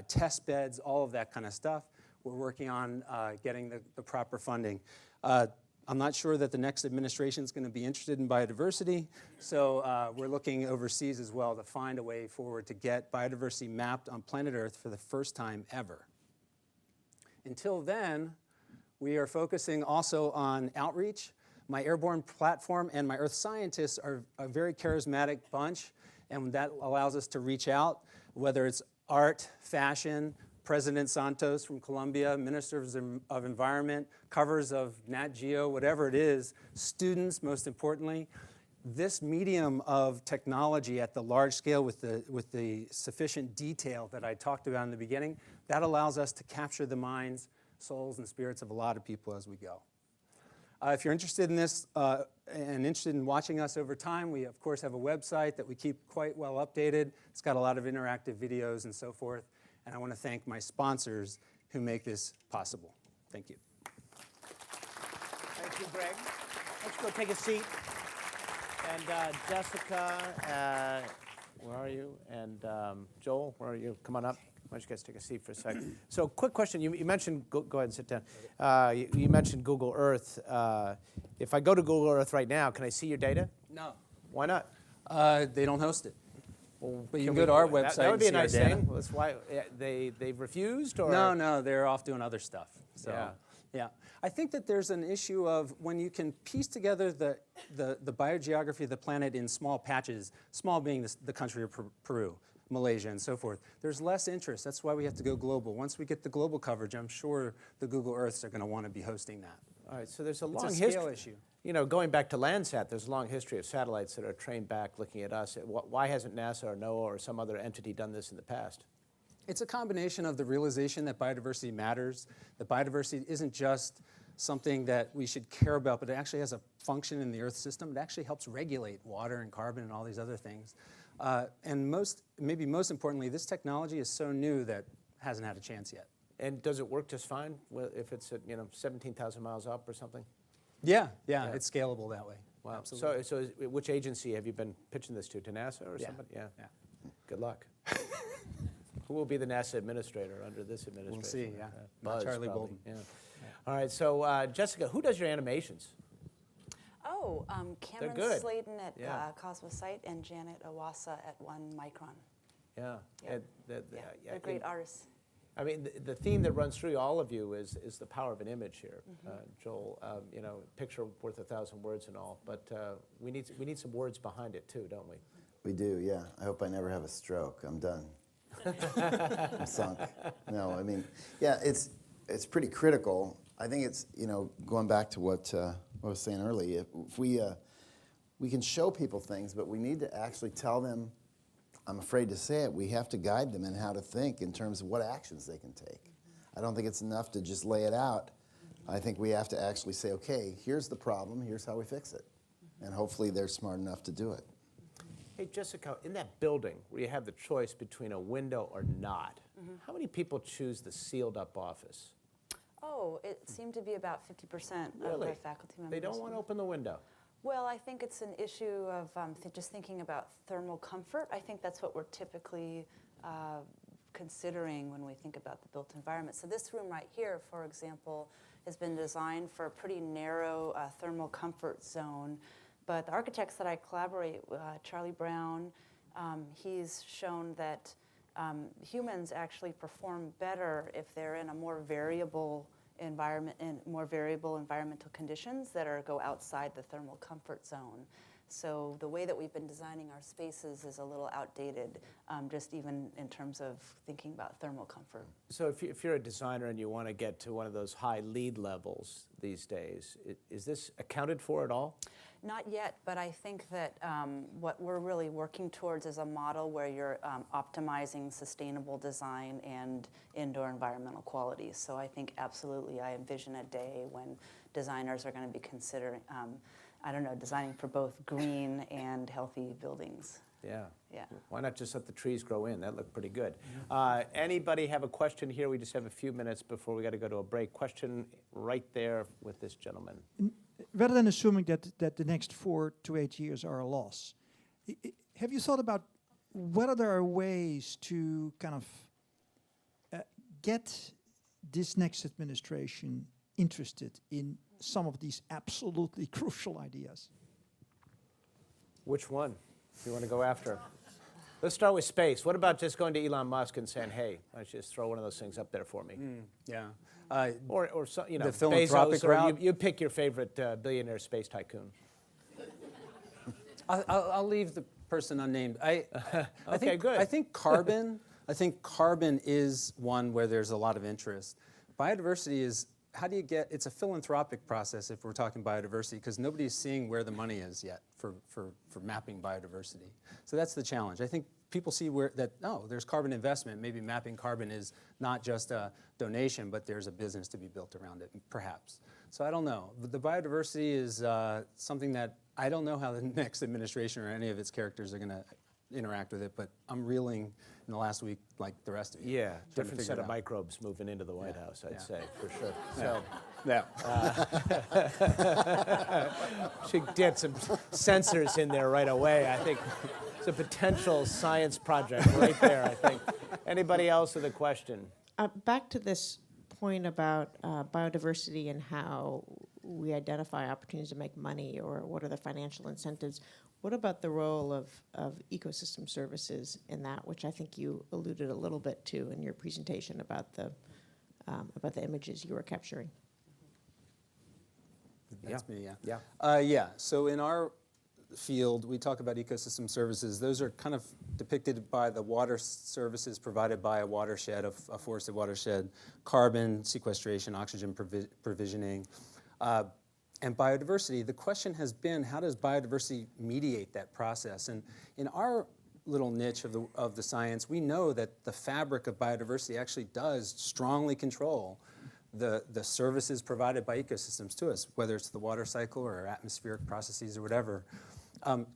test beds, all of that kind of stuff. We're working on getting the proper funding. I'm not sure that the next administration is going to be interested in biodiversity, so we're looking overseas as well to find a way forward to get biodiversity mapped on planet Earth for the first time ever. Until then, we are focusing also on outreach. My airborne platform and my Earth scientists are a very charismatic bunch, and that allows us to reach out, whether it's art, fashion, President Santos from Colombia, Ministers of Environment, covers of Nat Geo, whatever it is, students, most importantly. This medium of technology at the large scale with the sufficient detail that I talked about in the beginning, that allows us to capture the minds, souls, and spirits of a lot of people as we go. If you're interested in this and interested in watching us over time, we of course have a website that we keep quite well updated. It's got a lot of interactive videos and so forth. And I want to thank my sponsors who make this possible. Thank you. Thank you, Greg. Let's go take a seat. And Jessica, where are you? And Joel, where are you? Come on up. Why don't you guys take a seat for a second? So quick question. You mentioned, go ahead and sit down. You mentioned Google Earth. If I go to Google Earth right now, can I see your data? No. Why not? They don't host it. Well, But you can go to our website. That would be a and nice see our data. thing. That's why they've refused, or No, they're off doing other stuff. So, yeah. I think that there's an issue of when you can piece together the biogeography of the planet in small patches, small being the country of Peru, Malaysia, and so forth, there's less interest. That's why we have to go global. Once we get the global coverage, I'm sure the Google Earths are going to want to be hosting that. All right, so there's a long It's a history. scale issue. You know, going back to Landsat, there's a long history of satellites that are trained back looking at us. Why hasn't NASA or NOAA or some other entity done this in the past? It's a combination of the realization that biodiversity matters, that biodiversity isn't just something that we should care about, but it actually has a function in the Earth system. It actually helps regulate water and carbon and all these other things. And maybe most importantly, this technology is so new that hasn't had a chance yet. And does it work just fine if it's at 17,000 miles up or something? Yeah, it's scalable that way. Wow. Absolutely. So which agency have you been pitching this to NASA or somebody? Yeah. Good luck. Who will be the NASA administrator under this administration? We'll see, yeah. Buzz, Charlie probably. Bolden. Yeah. All right, so Jessica, who does your animations? Oh, Cameron good. Sladen at Cosmosite and Janet Owasa at 1 Micron. Yeah. Yeah. They're great artists. I mean, the theme that runs through all of you is the power of an image here, Joel. Picture worth 1,000 words and all, but we need some words behind it too, don't we? We do, yeah. I hope I never have a stroke. I'm done. I'm sunk. No, I mean, yeah, it's pretty critical. I think it's, going back to what I was saying earlier, if we can show people things, but we need to actually tell them, I'm afraid to say it, we have to guide them in how to think in terms of what actions they can take. I don't think it's enough to just lay it out. I think we have to actually say, okay, here's the problem, here's how we fix it. And hopefully they're smart enough to do it. Hey, Jessica, in that building where you have the choice between a window or not, how many people choose the sealed up office? Oh, it seemed to be about 50% of Really? the faculty members. They don't want to open the window. Well, I think it's an issue of just thinking about thermal comfort. I think that's what we're typically considering when we think about the built environment. So this room right here, for example, has been designed for a pretty narrow thermal comfort zone. But the architects that I collaborate with, Charlie Brown, he's shown that humans actually perform better if they're in a more variable environment and more variable environmental conditions that go outside the thermal comfort zone. So the way that we've been designing our spaces is a little outdated, just even in terms of thinking about thermal comfort. So if you're a designer and you want to get to one of those high lead levels these days, is this accounted for at all? Not yet, but I think that what we're really working towards is a model where you're optimizing sustainable design and indoor environmental qualities. So I think absolutely I envision a day when designers are going to be considering, designing for both green and healthy buildings. Yeah. Yeah. Why not just let the trees grow in? That looked pretty good. Anybody have a question here? We just have a few minutes before we got to go to a break. Question right there with this gentleman. Rather than assuming that the next 4 to 8 years are a loss, have you thought about whether there are ways to kind of get this next administration interested in some of these absolutely crucial ideas? Which one do you want to go after? Let's start with space. What about just going to Elon Musk and saying, hey, why don't you just throw one of those things up there for me? Yeah. Or so, you know, The philanthropic Bezos, or route? you pick your favorite billionaire space tycoon. I'll leave the person unnamed. I think, good. I think carbon. I think carbon is one where there's a lot of interest. Biodiversity is, how do you get? It's a philanthropic process if we're talking biodiversity, because nobody's seeing where the money is yet for mapping biodiversity. So that's the challenge. I think people see there's carbon investment. Maybe mapping carbon is not just a donation, but there's a business to be built around it, perhaps. So I don't know. But the biodiversity is something that I don't know how the next administration or any of its characters are going to interact with it, but I'm reeling in the last week like the rest of you. Yeah, trying to different figure set it of out. microbes moving into the White House, I'd Yeah. say, for sure. So Yeah. should get some sensors in there right away. I think it's a potential science project right there, I think. Anybody else with a question? Back to this point about biodiversity and how we identify opportunities to make money, or what are the financial incentives. What about the role of ecosystem services in that, which I think you alluded a little bit to in your presentation about the images you were capturing? That's me, yeah. Yeah. Yeah, so in our field, we talk about ecosystem services. Those are kind of depicted by the water services provided by a watershed, a forested watershed, carbon sequestration, oxygen provisioning, and biodiversity. The question has been, how does biodiversity mediate that process? And in our little niche of the science, we know that the fabric of biodiversity actually does strongly control the services provided by ecosystems to us, whether it's the water cycle or atmospheric processes or whatever.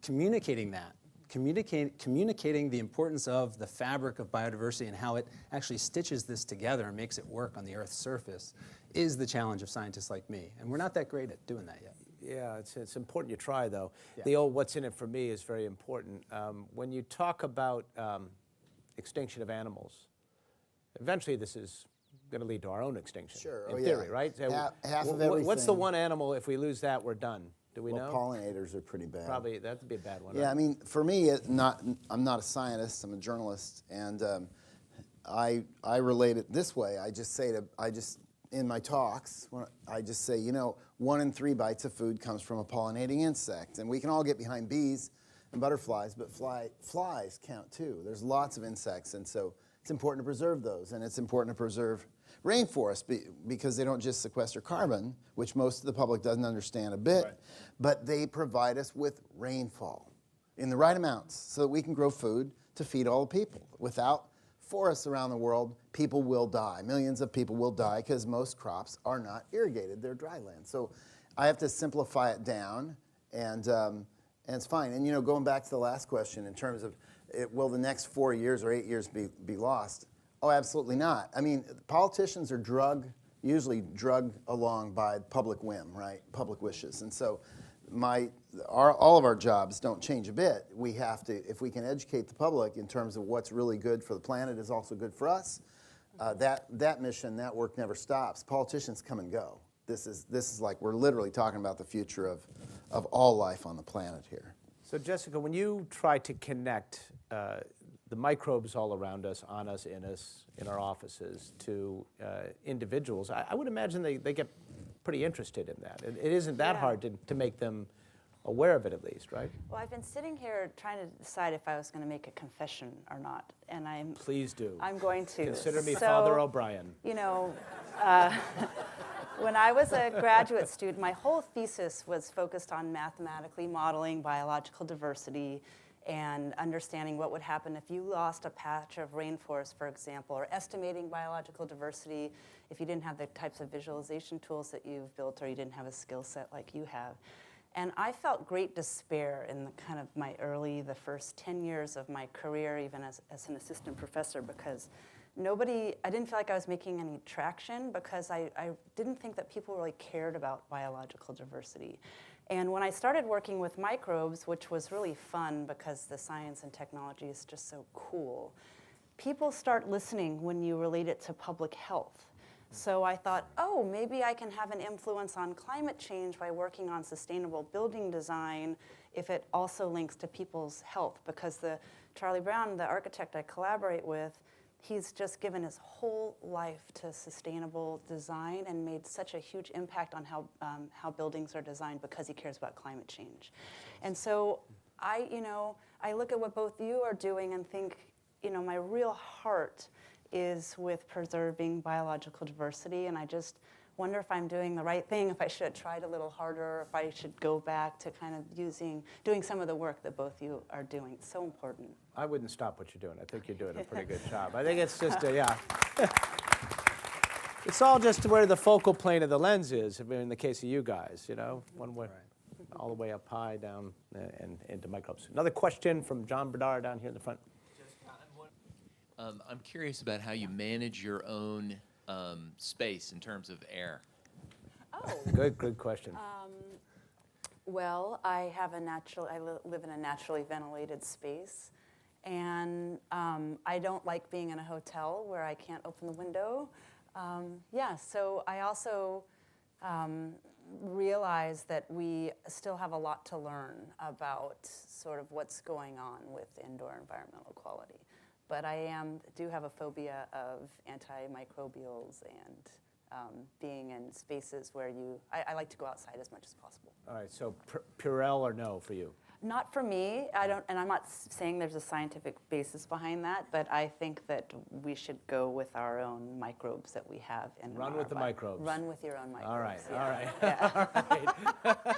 Communicating the importance of the fabric of biodiversity and how it actually stitches this together and makes it work on the Earth's surface is the challenge of scientists like me. And we're not that great at doing that yet. Yeah, it's important you try, though. Yeah. The old what's in it for me is very important. When you talk about extinction of animals, eventually this is going to lead to our own extinction, Sure, in oh, theory, yeah. right? So Half of What's the everything. one animal, if we lose that, we're done? Do we Well, know? pollinators are pretty bad. Probably, that'd be a bad one. Yeah, right? I mean, for me, I'm not a scientist. I'm a journalist, and I relate it this way. In my talks, I just say, 1 in 3 bites of food comes from a pollinating insect, and we can all get behind bees and butterflies, but flies count too. There's lots of insects, and so it's important to preserve those, and it's important to preserve rainforests because they don't just sequester carbon, which most of the public doesn't understand a bit, but they provide us with rainfall in the right amounts so that we can grow food to feed all the people. Without forests around the world, people will die. Millions of people will die because most crops are not irrigated. They're dry land. So I have to simplify it down, and it's fine. And going back to the last question in terms of will the next 4 years or 8 years be lost? Oh, absolutely not. I mean, politicians are usually drugged along by public whim, right? Public wishes. And so all of our jobs don't change a bit. We have to, if we can educate the public in terms of what's really good for the planet is also good for us, that mission, that work never stops. Politicians come and go. This is like we're literally talking about the future of all life on the planet here. So Jessica, when you try to connect the microbes all around us, on us, in our offices, to individuals, I would imagine they get pretty interested in that. It isn't that Yeah. hard to make them aware of it, at least, right? Well, I've been sitting here trying to decide if I was going to make a confession or not, and Please do. I'm going to. Consider me So, Father O'Brien. When I was a graduate student, my whole thesis was focused on mathematically modeling biological diversity and understanding what would happen if you lost a patch of rainforest, for example, or estimating biological diversity if you didn't have the types of visualization tools that you've built or you didn't have a skill set like you have. And I felt great despair in the first 10 years of my career, even as an assistant professor, because I didn't feel like I was making any traction because I didn't think that people really cared about biological diversity. And when I started working with microbes, which was really fun because the science and technology is just so cool, people start listening when you relate it to public health. So I thought, oh, maybe I can have an influence on climate change by working on sustainable building design if it also links to people's health, because the Charlie Brown, the architect I collaborate with, he's just given his whole life to sustainable design and made such a huge impact on how buildings are designed because he cares about climate change. And so I look at what both you are doing and think, my real heart is with preserving biological diversity, and I just wonder if I'm doing the right thing, if I should have tried a little harder, if I should go back to kind of doing some of the work that both you are doing. It's so important. I wouldn't stop what you're doing. I think you're doing a pretty good job. I think it's just, yeah. It's all just where the focal plane of the lens is, in the case of you guys, one way, all the way up high, down, and into microbes. Another question from John Berdar down here in the front. I'm curious about how you manage your own space in terms of air. Oh. Good question. Well, I live in a naturally ventilated space, and I don't like being in a hotel where I can't open the window. So I also realize that we still have a lot to learn about sort of what's going on with indoor environmental quality. But I do have a phobia of antimicrobials and being in spaces where I like to go outside as much as possible. All right, so Purell or no for you? Not for me. And I'm not saying there's a scientific basis behind that, but I think that we should go with our own microbes that we have in Run our with the body. microbes. Run with your own microbes. All right, yeah. all right. Yeah. All right.